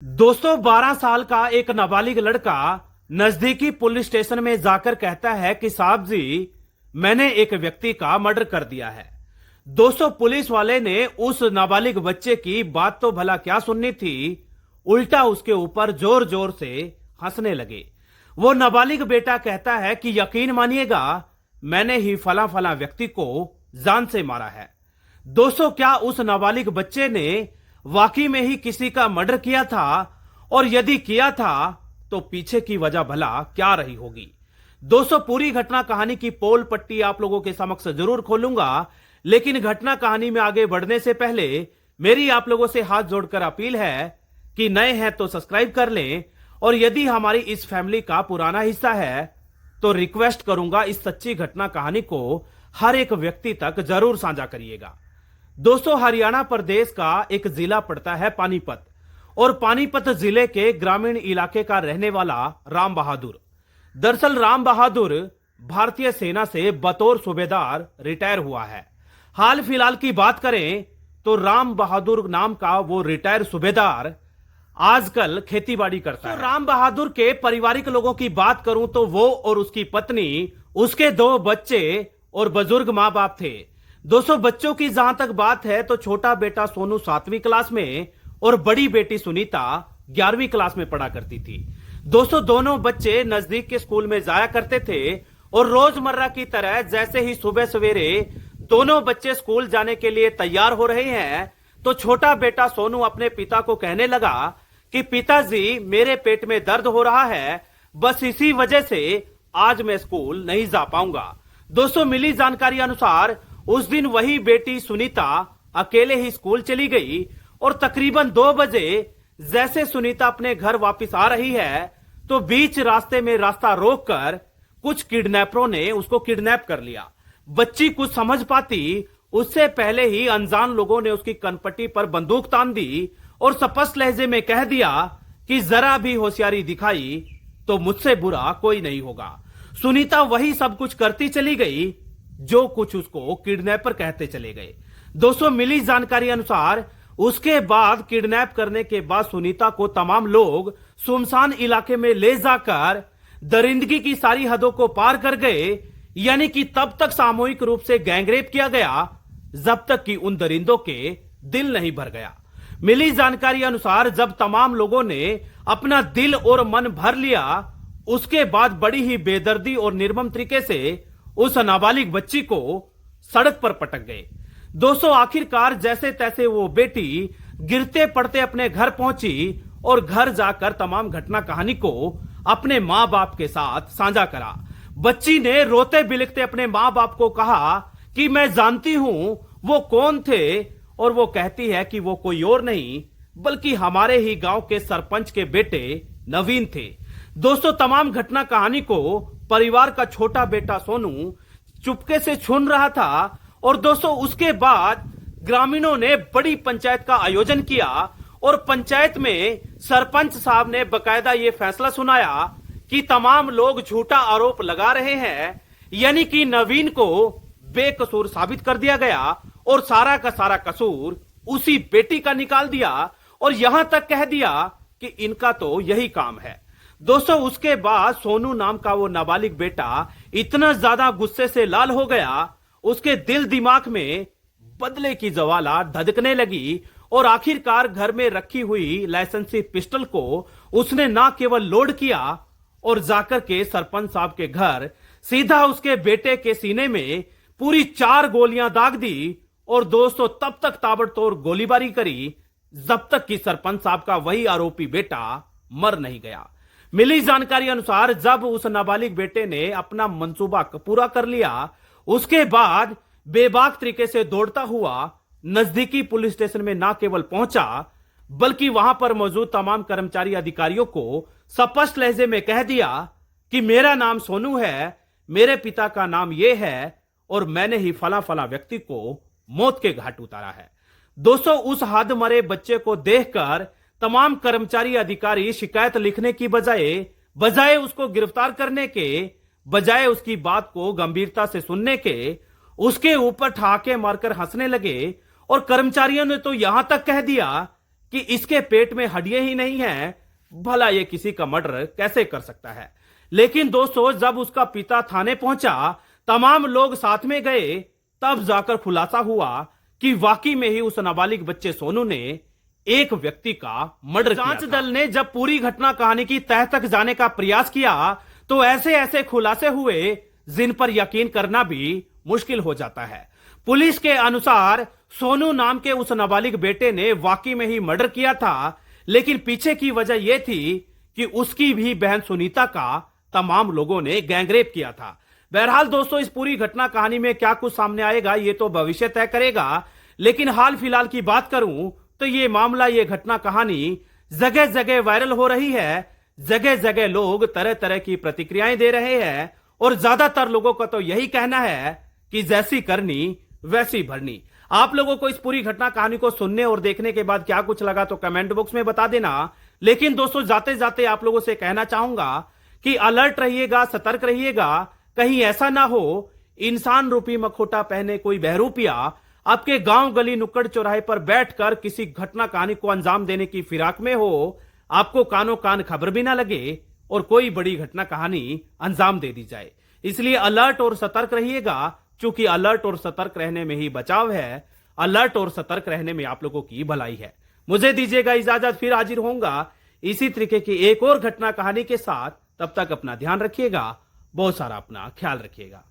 दोस्तों 12 साल का एक नाबालिग लड़का नजदीकी पुलिस स्टेशन में जाकर कहता है कि साहब जी मैंने एक व्यक्ति का मर्डर कर दिया है। दोस्तों पुलिस वाले ने उस नाबालिग बच्चे की बात तो भला क्या सुननी थी, उल्टा उसके ऊपर जोर जोर से हंसने लगे। वो नाबालिग बेटा कहता है कि यकीन मानिएगा मैंने ही फला फला व्यक्ति को जान से मारा है। दोस्तों क्या उस नाबालिग बच्चे ने वाकई में ही किसी का मर्डर किया था, और यदि किया था तो पीछे की वजह भला क्या रही होगी। दोस्तों पूरी घटना कहानी की पोल पट्टी आप लोगों के समक्ष जरूर खोलूंगा, लेकिन घटना कहानी में आगे बढ़ने से पहले मेरी आप लोगों से हाथ जोड़कर अपील है कि नए हैं तो सब्सक्राइब कर लें, और यदि हमारी इस फैमिली का पुराना हिस्सा है तो रिक्वेस्ट करूंगा इस सच्ची घटना कहानी को हर एक व्यक्ति तक जरूर साझा करिएगा। दोस्तों हरियाणा प्रदेश का एक जिला पड़ता है पानीपत, और पानीपत जिले के ग्रामीण इलाके का रहने वाला राम बहादुर। दरअसल राम बहादुर भारतीय सेना से बतौर सूबेदार रिटायर हुआ है। हाल फिलहाल की बात करें तो राम बहादुर नाम का वो रिटायर सूबेदार आजकल खेतीबाड़ी करता है। तो राम बहादुर के पारिवारिक लोगों की बात करूं तो वो और उसकी पत्नी, उसके 2 बच्चे और बुजुर्ग माँ बाप थे। दोस्तों बच्चों की जहां तक बात है तो छोटा बेटा सोनू 7वीं क्लास में और बड़ी बेटी सुनीता 11वीं क्लास में पढ़ा करती थी। दोस्तों दोनों बच्चे नजदीक के स्कूल में जाया करते थे, और रोजमर्रा की तरह जैसे ही सुबह सवेरे दोनों बच्चे स्कूल जाने के लिए तैयार हो रहे हैं तो छोटा बेटा सोनू अपने पिता को कहने लगा कि पिताजी मेरे पेट में दर्द हो रहा है, बस इसी वजह से आज मैं स्कूल नहीं जा पाऊंगा। दोस्तों मिली जानकारी अनुसार उस दिन वही बेटी सुनीता अकेले ही स्कूल चली गई, और तकरीबन 2 बजे जैसे सुनीता अपने घर वापस आ रही है तो बीच रास्ते में रास्ता रोककर कुछ किडनैपरों ने उसको किडनैप कर लिया। बच्ची कुछ समझ पाती उससे पहले ही अनजान लोगों ने उसकी कनपट्टी पर बंदूक तान दी और स्पष्ट लहजे में कह दिया कि जरा भी होशियारी दिखाई तो मुझसे बुरा कोई नहीं होगा। सुनीता वही सब कुछ करती चली गई जो कुछ उसको किडनैपर कहते चले गए। दोस्तों मिली जानकारी अनुसार उसके बाद किडनैप करने के बाद सुनीता को तमाम लोग सुनसान इलाके में ले जाकर दरिंदगी की सारी हदों को पार कर गए, यानी कि तब तक सामूहिक रूप से गैंगरेप किया गया जब तक कि उन दरिंदों के दिल नहीं भर गया। मिली जानकारी अनुसार जब तमाम लोगों ने अपना दिल और मन भर लिया, उसके बाद बड़ी ही बेदर्दी और निर्मम तरीके से उस नाबालिग बच्ची को सड़क पर पटक गए। दोस्तों आखिरकार जैसे तैसे वो बेटी गिरते पड़ते अपने घर पहुंची और घर जाकर तमाम घटना कहानी को अपने मां बाप के साथ साझा करा। बच्ची ने रोते बिलखते अपने मां बाप को कहा कि मैं जानती हूं वो कौन थे, और वो कहती है कि वो कोई और नहीं बल्कि हमारे ही गांव के सरपंच के बेटे नवीन थे। दोस्तों तमाम घटना कहानी को परिवार का छोटा बेटा सोनू चुपके से सुन रहा था, और दोस्तों उसके बाद ग्रामीणों ने बड़ी पंचायत का आयोजन किया, और पंचायत में सरपंच साहब ने बकायदा ये फैसला सुनाया कि तमाम लोग झूठा आरोप लगा रहे हैं, यानी कि नवीन को बेकसूर साबित कर दिया गया और सारा का सारा कसूर उसी बेटी का निकाल दिया, और यहां तक कह दिया कि इनका तो यही काम है। दोस्तों उसके बाद सोनू नाम का वो नाबालिग बेटा इतना ज्यादा गुस्से से लाल हो गया, उसके दिल दिमाग में बदले की ज्वाला धधकने लगी, और आखिरकार घर में रखी हुई लाइसेंसी पिस्टल को उसने ना केवल लोड किया और जाकर के सरपंच साहब के घर सीधा उसके बेटे के सीने में पूरी 4 गोलियां दाग दी, और दोस्तों तब तक ताबड़तोड़ गोलीबारी करी जब तक कि सरपंच साहब का वही आरोपी बेटा मर नहीं गया। मिली जानकारी अनुसार जब उस नाबालिग बेटे ने अपना मंसूबा पूरा कर लिया, उसके बाद बेबाक तरीके से दौड़ता हुआ नजदीकी पुलिस स्टेशन में ना केवल पहुंचा बल्कि वहां पर मौजूद तमाम कर्मचारी अधिकारियों को स्पष्ट लहजे में कह दिया कि मेरा नाम सोनू है, मेरे पिता का नाम यह है, और मैंने ही फला फला व्यक्ति को मौत के घाट उतारा है। दोस्तों उस हद मरे बच्चे को देखकर तमाम कर्मचारी अधिकारी शिकायत लिखने की बजाय उसको गिरफ्तार करने के, बजाय उसकी बात को गंभीरता से सुनने के, उसके ऊपर ठहाके मारकर हंसने लगे, और कर्मचारियों ने तो यहां तक कह दिया कि इसके पेट में हड्डियां ही नहीं हैं, भला ये किसी का मर्डर कैसे कर सकता है। लेकिन दोस्तों, जब उसका पिता थाने पहुंचा, तमाम लोग साथ में गए, तब जाकर खुलासा हुआ कि वाकई में ही उस नाबालिग बच्चे सोनू ने एक व्यक्ति का मर्डर किया था। जांच दल ने जब पूरी घटना कहानी की तह तक जाने का प्रयास किया तो ऐसे ऐसे खुलासे हुए जिन पर यकीन करना भी मुश्किल हो जाता है। पुलिस के अनुसार सोनू नाम के उस नाबालिग बेटे ने वाकई में ही मर्डर किया था, लेकिन पीछे की वजह यह थी कि उसकी भी बहन सुनीता का तमाम लोगों ने गैंगरेप किया था। बहरहाल दोस्तों, इस पूरी घटना कहानी में क्या कुछ सामने आएगा ये तो भविष्य तय करेगा, लेकिन हाल फिलहाल की बात करूं तो ये मामला, ये घटना कहानी जगह जगह वायरल हो रही है। जगह जगह लोग तरह तरह की प्रतिक्रियाएं दे रहे हैं और ज्यादातर लोगों का तो यही कहना है कि जैसी करनी वैसी भरनी। आप लोगों को इस पूरी घटना कहानी को सुनने और देखने के बाद क्या कुछ लगा तो कमेंट बॉक्स में बता देना। लेकिन दोस्तों, जाते जाते आप लोगों से कहना चाहूंगा कि अलर्ट रहिएगा, सतर्क रहिएगा, कहीं ऐसा ना हो इंसान रूपी मखोटा पहने कोई बहरूपिया आपके गांव गली नुक्कड़ चौराहे पर बैठकर किसी घटना कहानी को अंजाम देने की फिराक में हो, आपको कानों कान खबर भी ना लगे और कोई बड़ी घटना कहानी अंजाम दे दी जाए। इसलिए अलर्ट और सतर्क रहिएगा, क्योंकि अलर्ट और सतर्क रहने में ही बचाव है, अलर्ट और सतर्क रहने में आप लोगों की भलाई है। मुझे दीजिएगा इजाजत, फिर हाजिर होऊंगा इसी तरीके की एक और घटना कहानी के साथ। तब तक अपना ध्यान रखिएगा, बहुत सारा अपना ख्याल रखिएगा।